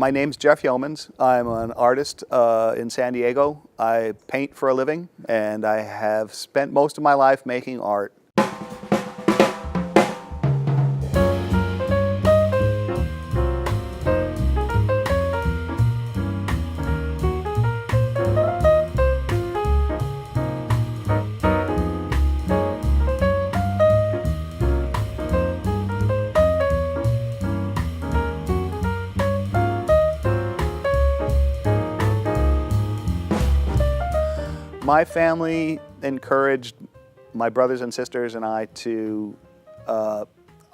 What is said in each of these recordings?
My name's Jeff Yeomans. I'm an artist in San Diego. I paint for a living, and I have spent most of my life making art. My family encouraged my brothers and sisters and I to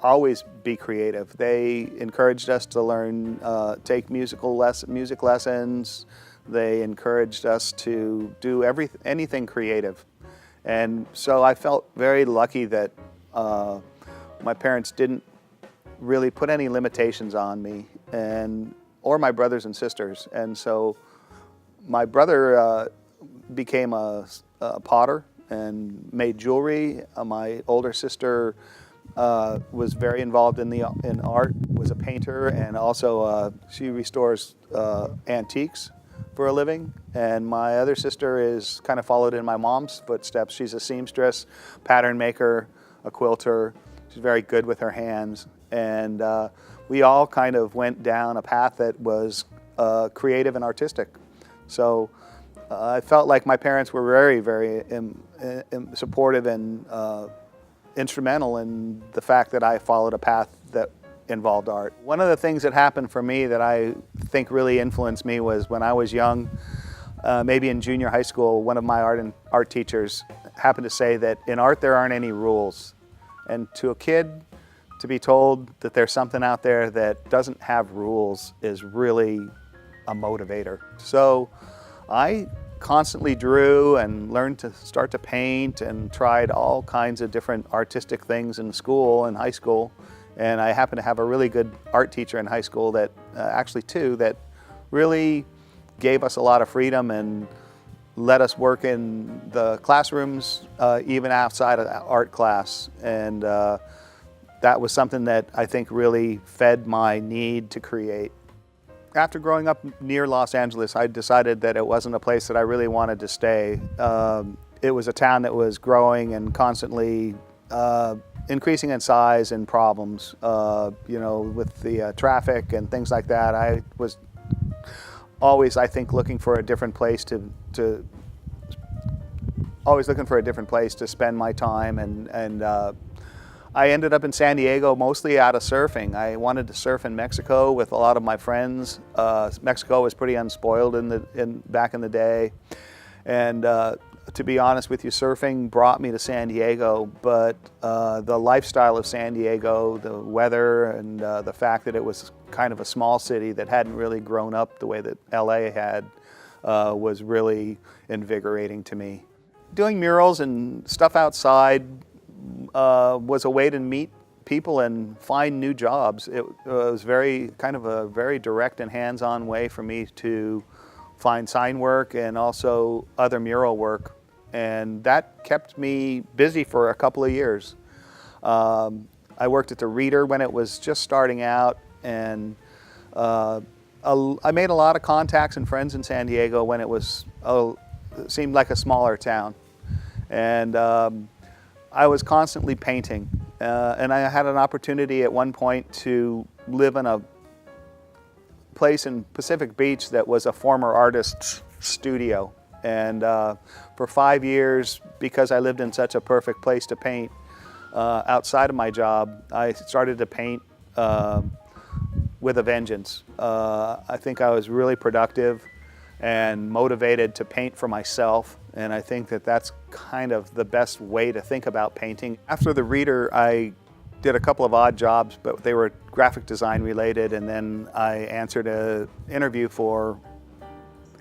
always be creative. They encouraged us to learn, take music lessons. They encouraged us to do anything creative. And so I felt very lucky that my parents didn't really put any limitations on me or my brothers and sisters. And so my brother became a potter and made jewelry. My older sister was very involved in art, was a painter, and also she restores antiques for a living. And my other sister is kind of followed in my mom's footsteps. She's a seamstress, pattern maker, a quilter. She's very good with her hands. And we all kind of went down a path that was creative and artistic. So I felt like my parents were very, very supportive and instrumental in the fact that I followed a path that involved art. One of the things that happened for me that I think really influenced me was when I was young, maybe in junior high school, one of my art teachers happened to say that in art there aren't any rules. And to a kid, to be told that there's something out there that doesn't have rules is really a motivator. So I constantly drew and learned to start to paint and tried all kinds of different artistic things in school and high school. And I happened to have a really good art teacher in high school that, actually two, that really gave us a lot of freedom and let us work in the classrooms, even outside of art class. And that was something that I think really fed my need to create. After growing up near Los Angeles, I decided that it wasn't a place that I really wanted to stay. It was a town that was growing and constantly increasing in size and problems. With the traffic and things like that. I was always, I think, looking for a different place to spend my time, and I ended up in San Diego mostly out of surfing. I wanted to surf in Mexico with a lot of my friends. Mexico was pretty unspoiled back in the day. And to be honest with you, surfing brought me to San Diego, but the lifestyle of San Diego, the weather, and the fact that it was kind of a small city that hadn't really grown up the way that LA had was really invigorating to me. Doing murals and stuff outside was a way to meet people and find new jobs. It was kind of a very direct and hands-on way for me to find sign work and also other mural work. And that kept me busy for a couple of years. I worked at the Reader when it was just starting out, and I made a lot of contacts and friends in San Diego when it seemed like a smaller town. And I was constantly painting, and I had an opportunity at one point to live in a place in Pacific Beach that was a former artist's studio. And for 5 years, because I lived in such a perfect place to paint, outside of my job, I started to paint with a vengeance. I think I was really productive and motivated to paint for myself. And I think that that's kind of the best way to think about painting. After the Reader, I did a couple of odd jobs, but they were graphic design related. And then I answered an interview for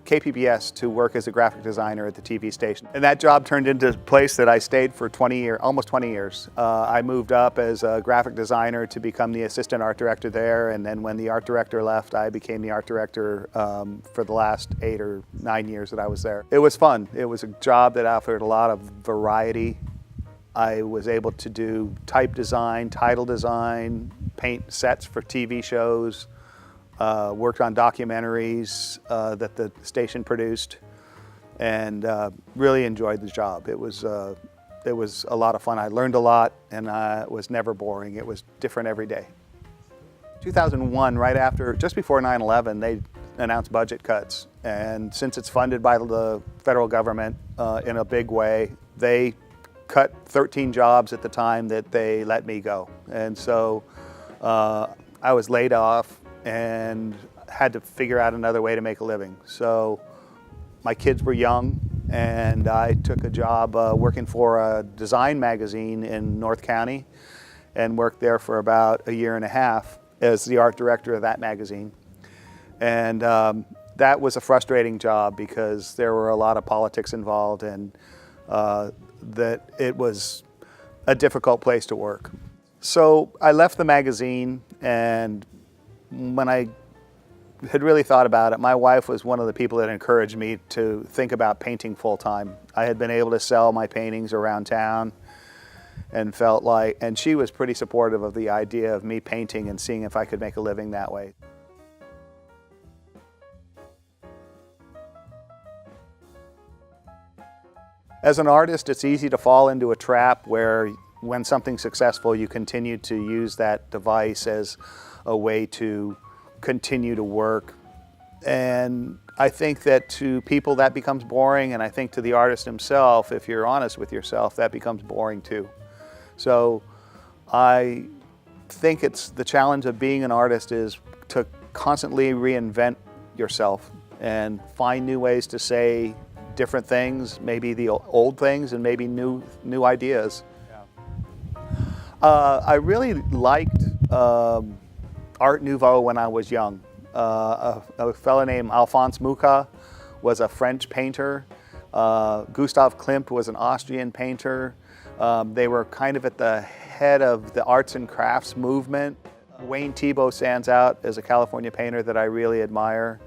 KPBS to work as a graphic designer at the TV station. And that job turned into a place that I stayed for almost 20 years. I moved up as a graphic designer to become the assistant art director there, and then when the art director left, I became the art director for the last 8 or 9 years that I was there. It was fun. It was a job that offered a lot of variety. I was able to do type design, title design, paint sets for TV shows, worked on documentaries that the station produced, and really enjoyed the job. It was a lot of fun. I learned a lot, and it was never boring. It was different every day. 2001, right after, just before 9/11, they announced budget cuts, and since it's funded by the federal government in a big way, they cut 13 jobs at the time that they let me go. And so I was laid off and had to figure out another way to make a living. So my kids were young, and I took a job working for a design magazine in North County, and worked there for about a year and a half as the art director of that magazine. And that was a frustrating job because there were a lot of politics involved, and that it was a difficult place to work. So I left the magazine, and when I had really thought about it, my wife was one of the people that encouraged me to think about painting full-time. I had been able to sell my paintings around town, and felt like, and she was pretty supportive of the idea of me painting and seeing if I could make a living that way. As an artist, it's easy to fall into a trap where when something's successful, you continue to use that device as a way to continue to work. And I think that to people that becomes boring, and I think to the artist himself, if you're honest with yourself, that becomes boring too. So I think it's the challenge of being an artist is to constantly reinvent yourself and find new ways to say different things, maybe the old things, and maybe new ideas. Yeah. I really liked Art Nouveau when I was young. A fellow named Alphonse Mucha was a French painter. Gustav Klimt was an Austrian painter. They were kind of at the head of the arts and crafts movement. Wayne Thiebaud stands out as a California painter that I really admire.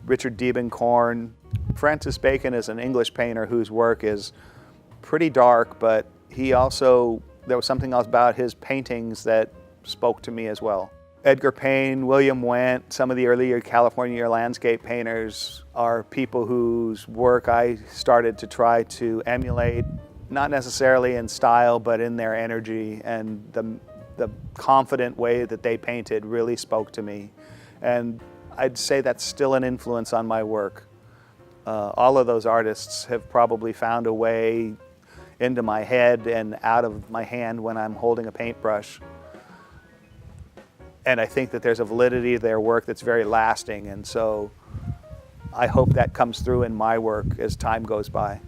Richard Diebenkorn. Francis Bacon is an English painter whose work is pretty dark, but he also, there was something else about his paintings that spoke to me as well. Edgar Payne, William Wendt, some of the earlier California landscape painters are people whose work I started to try to emulate, not necessarily in style, but in their energy, and the confident way that they painted really spoke to me. And I'd say that's still an influence on my work. All of those artists have probably found a way into my head and out of my hand when I'm holding a paintbrush. And I think that there's a validity to their work that's very lasting, and so I hope that comes through in my work as time goes by.